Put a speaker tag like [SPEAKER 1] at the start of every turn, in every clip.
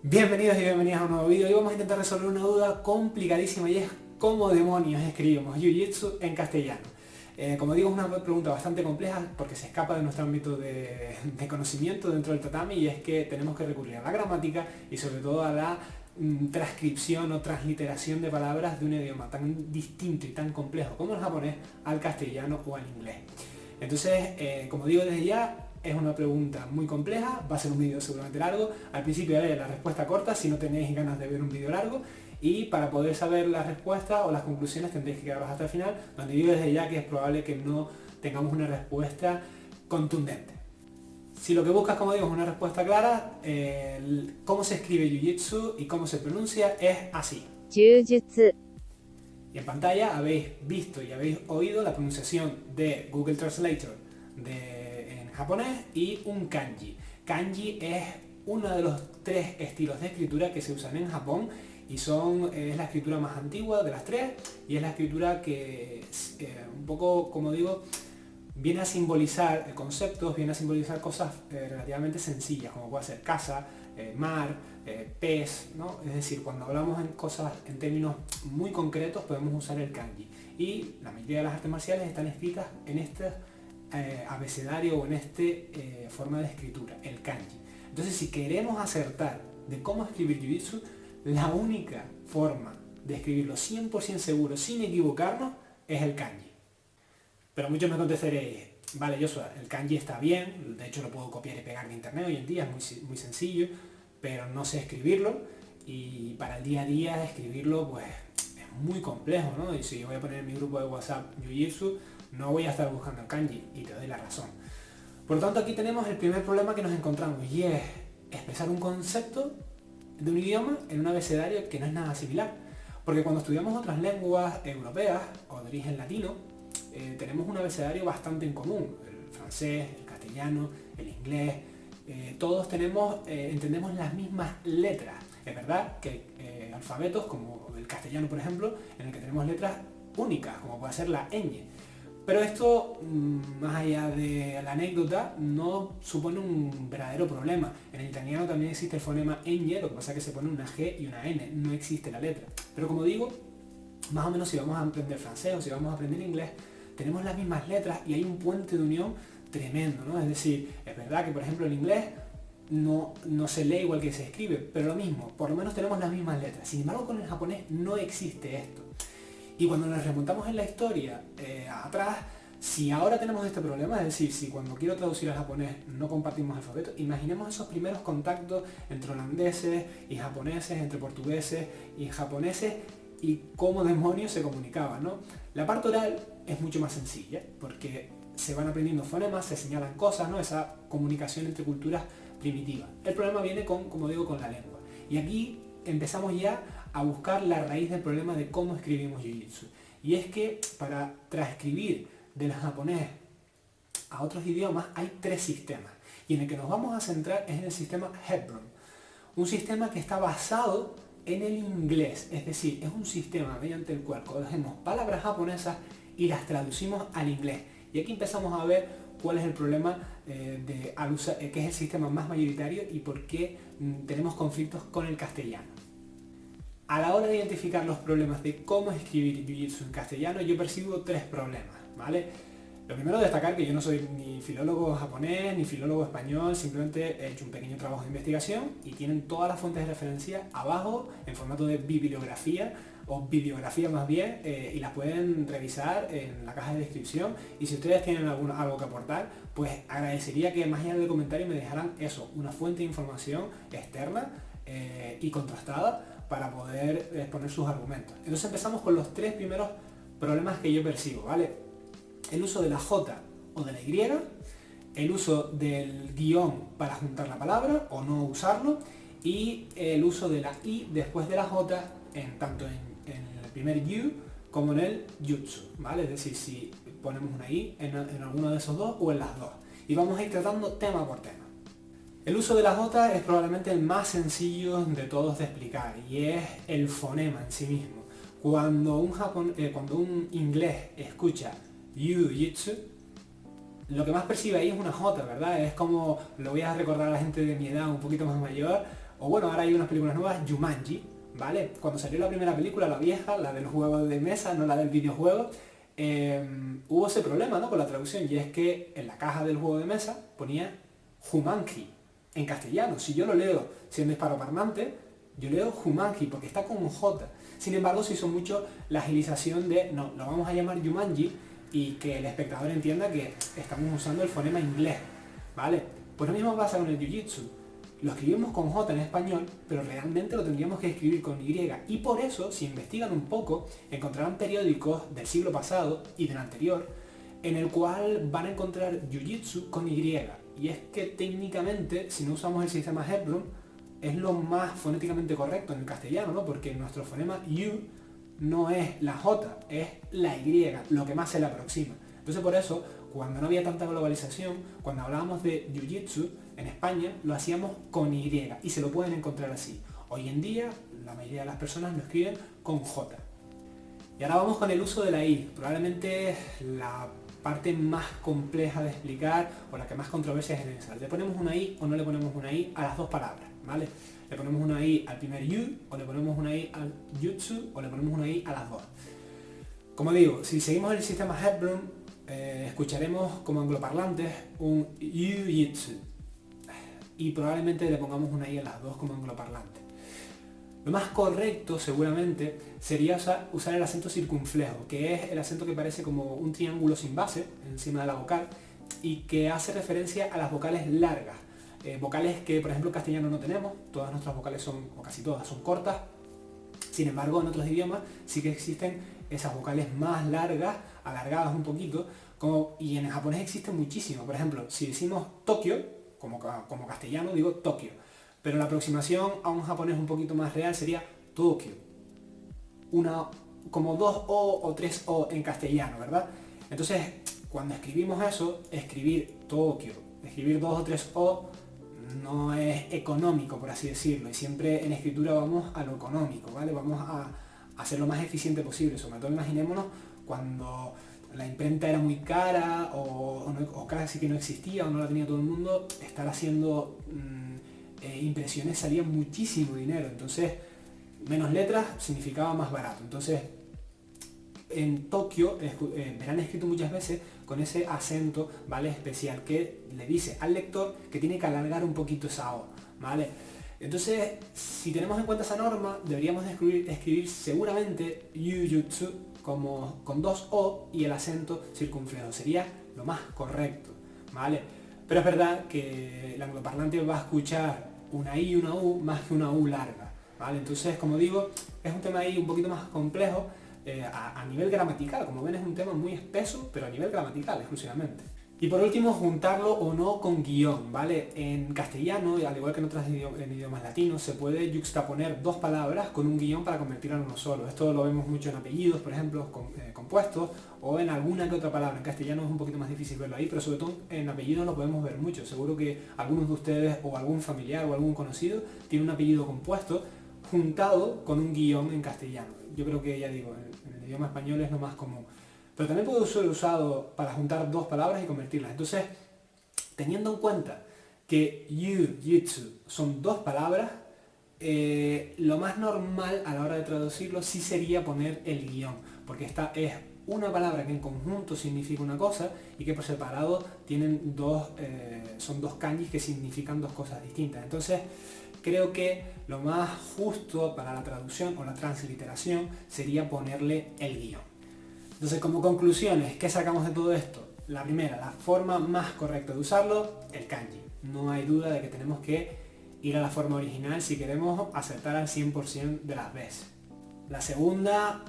[SPEAKER 1] Bienvenidos y bienvenidas a un nuevo vídeo. Hoy vamos a intentar resolver una duda complicadísima y es cómo demonios escribimos Jiu-Jitsu en castellano. Como digo, es una pregunta bastante compleja porque se escapa de nuestro ámbito de conocimiento dentro del tatami, y es que tenemos que recurrir a la gramática y sobre todo a la transcripción o transliteración de palabras de un idioma tan distinto y tan complejo como el japonés al castellano o al inglés. Entonces, como digo desde ya, es una pregunta muy compleja, va a ser un vídeo seguramente largo. Al principio haré la respuesta corta si no tenéis ganas de ver un vídeo largo, y para poder saber la respuesta o las conclusiones tendréis que quedaros hasta el final, donde digo desde ya que es probable que no tengamos una respuesta contundente. Si lo que buscas, como digo, es una respuesta clara, cómo se escribe Jiu-Jitsu y cómo se pronuncia es así.
[SPEAKER 2] 柔術、
[SPEAKER 1] Y en pantalla habéis visto y habéis oído la pronunciación de Google Translator en japonés y un kanji. Kanji es uno de los tres estilos de escritura que se usan en Japón y es la escritura más antigua de las tres, y es la escritura que un poco, como digo, viene a simbolizar conceptos, viene a simbolizar cosas relativamente sencillas, como puede ser casa, mar, pez, ¿no? Es decir, cuando hablamos en cosas en términos muy concretos podemos usar el kanji. Y la mayoría de las artes marciales están escritas en este abecedario o en esta forma de escritura, el kanji. Entonces, si queremos acertar de cómo escribir Jiu-Jitsu, la única forma de escribirlo 100% seguro, sin equivocarnos, es el kanji. Pero muchos me contestaréis, vale Joshua, el kanji está bien, de hecho lo puedo copiar y pegar de internet hoy en día, es muy sencillo, pero no sé escribirlo, y para el día a día escribirlo pues es muy complejo, ¿no? Y si yo voy a poner en mi grupo de WhatsApp Jiu-Jitsu, no voy a estar buscando el kanji, y te doy la razón. Por lo tanto, aquí tenemos el primer problema que nos encontramos, y es expresar un concepto de un idioma en un abecedario que no es nada similar. Porque cuando estudiamos otras lenguas europeas o de origen latino, tenemos un abecedario bastante en común: el francés, el castellano, el inglés. Todos entendemos las mismas letras. Es verdad que hay alfabetos como el castellano, por ejemplo, en el que tenemos letras únicas, como puede ser la ñ. Pero esto, más allá de la anécdota, no supone un verdadero problema. En el italiano también existe el fonema ñ, lo que pasa es que se pone una G y una N, no existe la letra. Pero como digo, más o menos si vamos a aprender francés o si vamos a aprender inglés, tenemos las mismas letras y hay un puente de unión tremendo, ¿no? Es decir, es verdad que por ejemplo en inglés no se lee igual que se escribe, pero lo mismo, por lo menos tenemos las mismas letras. Sin embargo, con el japonés no existe esto. Y cuando nos remontamos en la historia atrás, si ahora tenemos este problema, es decir, si cuando quiero traducir al japonés no compartimos alfabeto, imaginemos esos primeros contactos entre holandeses y japoneses, entre portugueses y japoneses, y cómo demonios se comunicaban, ¿no? La parte oral es mucho más sencilla, porque se van aprendiendo fonemas, se señalan cosas, ¿no? Esa comunicación entre culturas primitiva. El problema viene como digo, con la lengua. Y aquí empezamos ya a buscar la raíz del problema de cómo escribimos Jiu-Jitsu. Y es que para transcribir del japonés a otros idiomas hay tres sistemas. Y en el que nos vamos a centrar es en el sistema Hepburn. Un sistema que está basado en el inglés. Es decir, es un sistema mediante el cual cogemos palabras japonesas y las traducimos al inglés. Y aquí empezamos a ver cuál es el problema que es el sistema más mayoritario y por qué tenemos conflictos con el castellano. A la hora de identificar los problemas de cómo escribir Jiu-Jitsu en castellano, yo percibo tres problemas, ¿vale? Lo primero, destacar que yo no soy ni filólogo japonés ni filólogo español, simplemente he hecho un pequeño trabajo de investigación y tienen todas las fuentes de referencia abajo en formato de bibliografía o videografía más bien, y las pueden revisar en la caja de descripción. Y si ustedes tienen algo que aportar, pues agradecería que más allá del comentario me dejaran eso, una fuente de información externa y contrastada para poder exponer sus argumentos. Entonces empezamos con los tres primeros problemas que yo percibo, ¿vale? El uso de la J o de la Y, el uso del guión para juntar la palabra o no usarlo, y el uso de la I después de la J tanto en el primer Yu como en el Jutsu, ¿vale? Es decir, si ponemos una I en alguno de esos dos o en las dos. Y vamos a ir tratando tema por tema. El uso de la J es probablemente el más sencillo de todos de explicar, y es el fonema en sí mismo. Cuando un inglés escucha Jiu-Jitsu, lo que más percibe ahí es una J, ¿verdad? Es como, lo voy a recordar a la gente de mi edad un poquito más mayor, O bueno, ahora hay unas películas nuevas, Jumanji, ¿vale? Cuando salió la primera película, la vieja, la del juego de mesa, no la del videojuego, hubo ese problema, ¿no?, con la traducción, y es que en la caja del juego de mesa ponía Jumanji en castellano. Si yo lo leo siendo hispanoparlante, yo leo Jumanji porque está con J. Sin embargo, se hizo mucho la agilización de, no, lo vamos a llamar Jumanji, y que el espectador entienda que estamos usando el fonema inglés, ¿vale? Pues lo mismo pasa con el Jiu-Jitsu. Lo escribimos con J en español, pero realmente lo tendríamos que escribir con Y. Y por eso, si investigan un poco, encontrarán periódicos del siglo pasado y del anterior, en el cual van a encontrar Jiu-Jitsu con Y. Y es que técnicamente, si no usamos el sistema Hepburn, es lo más fonéticamente correcto en el castellano, ¿no? Porque nuestro fonema U no es la J, es la Y, lo que más se le aproxima. Entonces por eso, cuando no había tanta globalización, cuando hablábamos de Jiu-Jitsu en España, lo hacíamos con Y, y se lo pueden encontrar así. Hoy en día, la mayoría de las personas lo escriben con J. Y ahora vamos con el uso de la I, probablemente la parte más compleja de explicar o la que más controversia genera. ¿Le ponemos una I o no le ponemos una I a las dos palabras? ¿Vale? Le ponemos una I al primer yu, o le ponemos una I al jutsu, o le ponemos una I a las dos. Como digo, si seguimos el sistema Hepburn, escucharemos como angloparlantes un jiu-jitsu, y probablemente le pongamos una I a las dos como angloparlantes. Lo más correcto seguramente sería usar el acento circunflejo, que es el acento que parece como un triángulo sin base encima de la vocal y que hace referencia a las vocales largas. Vocales que por ejemplo en castellano no tenemos, todas nuestras vocales son, o casi todas, son cortas. Sin embargo, en otros idiomas sí que existen esas vocales más largas, alargadas un poquito, y en el japonés existen muchísimas. Por ejemplo, si decimos Tokio, como castellano digo Tokio, pero la aproximación a un japonés un poquito más real sería Tokio. Como dos O o tres O en castellano, ¿verdad? Entonces, cuando escribimos eso, escribir Tokio, escribir dos o tres O, no es económico, por así decirlo, y siempre en escritura vamos a lo económico, ¿vale? Vamos a hacer lo más eficiente posible. Sobre todo imaginémonos cuando la imprenta era muy cara o casi que no existía o no la tenía todo el mundo, estar haciendo impresiones salía muchísimo dinero, entonces menos letras significaba más barato. Entonces en Tokio verán escrito muchas veces con ese acento, ¿vale?, especial que le dice al lector que tiene que alargar un poquito esa O, ¿vale? Entonces, si tenemos en cuenta esa norma, deberíamos escribir seguramente Jiu-Jitsu como con dos O y el acento circunflejo. Sería lo más correcto, ¿vale? Pero es verdad que el angloparlante va a escuchar una I y una U más que una U larga, ¿vale? Entonces, como digo, es un tema ahí un poquito más complejo a nivel gramatical. Como ven, es un tema muy espeso, pero a nivel gramatical exclusivamente. Y por último, juntarlo o no con guión, ¿vale? En castellano, al igual que en otros idiomas latinos, se puede yuxtaponer dos palabras con un guión para convertirlo en uno solo. Esto lo vemos mucho en apellidos, por ejemplo, compuestos, o en alguna que otra palabra. En castellano es un poquito más difícil verlo ahí, pero sobre todo en apellidos lo podemos ver mucho. Seguro que algunos de ustedes, o algún familiar o algún conocido, tiene un apellido compuesto juntado con un guión en castellano. Yo creo que, ya digo, en el idioma español es lo más común. Pero también puede ser usado para juntar dos palabras y convertirlas. Entonces, teniendo en cuenta que Jiu-Jitsu son dos palabras, lo más normal a la hora de traducirlo sí sería poner el guión, porque esta es una palabra que en conjunto significa una cosa y que por separado tienen son dos kanjis que significan dos cosas distintas. Entonces, creo que lo más justo para la traducción o la transliteración sería ponerle el guión. Entonces, como conclusiones, ¿qué sacamos de todo esto? La primera, la forma más correcta de usarlo, el kanji. No hay duda de que tenemos que ir a la forma original si queremos acertar al 100% de las veces. La segunda,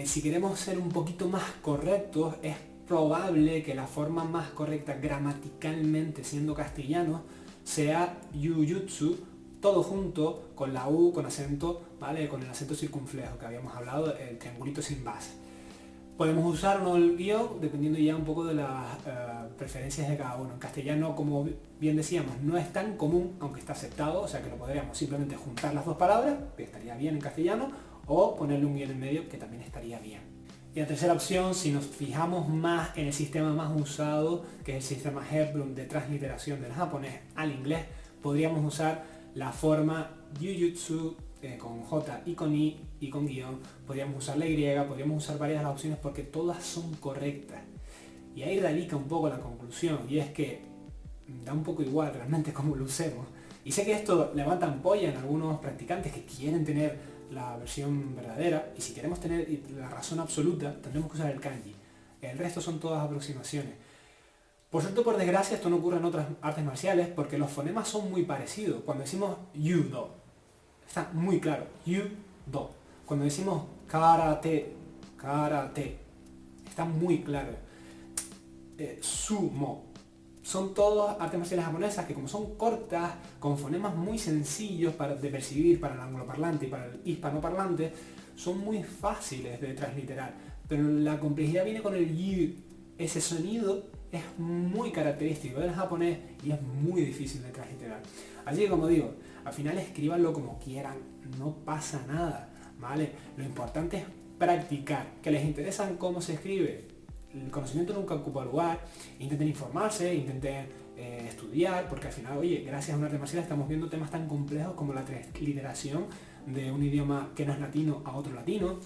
[SPEAKER 1] si queremos ser un poquito más correctos, es probable que la forma más correcta gramaticalmente, siendo castellano, sea Jiu-Jitsu, todo junto con la U, con acento, ¿vale?, con el acento circunflejo que habíamos hablado, el triangulito sin base. Podemos usar o no el guión dependiendo ya un poco de las preferencias de cada uno. En castellano, como bien decíamos, no es tan común, aunque está aceptado, o sea que lo podríamos simplemente juntar las dos palabras, que estaría bien en castellano, o ponerle un guión en medio, que también estaría bien. Y la tercera opción, si nos fijamos más en el sistema más usado, que es el sistema Hepburn de transliteración del japonés al inglés, podríamos usar la forma Jujutsu con J y con I y con guión, podríamos usar la Y, podríamos usar varias de las opciones porque todas son correctas. Y ahí radica un poco la conclusión, y es que da un poco igual realmente cómo lo usemos. Y sé que esto levanta ampolla en algunos practicantes que quieren tener la versión verdadera, y si queremos tener la razón absoluta, tendremos que usar el kanji. El resto son todas aproximaciones. Por suerte o por desgracia esto no ocurre en otras artes marciales porque los fonemas son muy parecidos. Cuando decimos judo, está muy claro, judo. Cuando decimos karate, karate, está muy claro. Sumo, son todas artes marciales japonesas que como son cortas, con fonemas muy sencillos de percibir para el angloparlante y para el hispanoparlante, son muy fáciles de transliterar. Pero la complejidad viene con el yu. Ese sonido es muy característico del japonés y es muy difícil de transliterar. Así que como digo, al final escríbanlo como quieran, no pasa nada, ¿vale? Lo importante es practicar, que les interesa cómo se escribe. El conocimiento nunca ocupa lugar, intenten informarse, intenten estudiar, porque al final, oye, gracias a un arte marcial estamos viendo temas tan complejos como la transliteración de un idioma que no es latino a otro latino,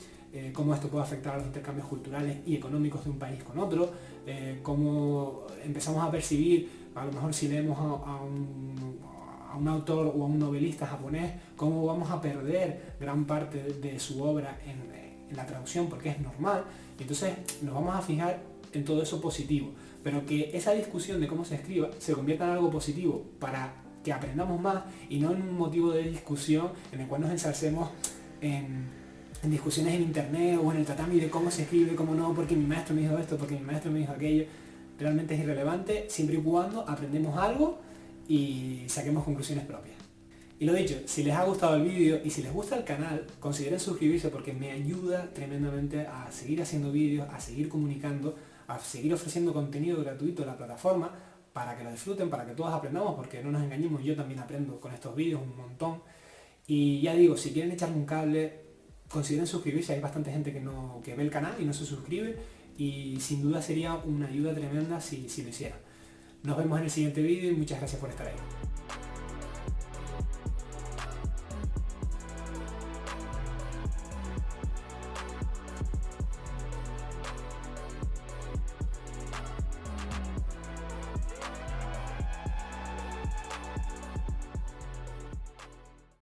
[SPEAKER 1] cómo esto puede afectar a los intercambios culturales y económicos de un país con otro, cómo empezamos a percibir, a lo mejor si leemos a un autor o a un novelista japonés, cómo vamos a perder gran parte de su obra en la traducción, porque es normal. Entonces nos vamos a fijar en todo eso positivo, pero que esa discusión de cómo se escriba se convierta en algo positivo para que aprendamos más y no en un motivo de discusión en el cual nos ensalcemos en discusiones en internet o en el tatami de cómo se escribe, cómo no, porque mi maestro me dijo esto, porque mi maestro me dijo aquello. Realmente es irrelevante siempre y cuando aprendemos algo y saquemos conclusiones propias. Y lo dicho, si les ha gustado el vídeo y si les gusta el canal, consideren suscribirse porque me ayuda tremendamente a seguir haciendo vídeos, a seguir comunicando, a seguir ofreciendo contenido gratuito en la plataforma para que lo disfruten, para que todos aprendamos, porque no nos engañemos, yo también aprendo con estos vídeos un montón. Y ya digo, si quieren echarme un cable, consideren suscribirse, hay bastante gente que ve el canal y no se suscribe, y sin duda sería una ayuda tremenda si lo hicieran. Nos vemos en el siguiente vídeo y muchas gracias por estar ahí.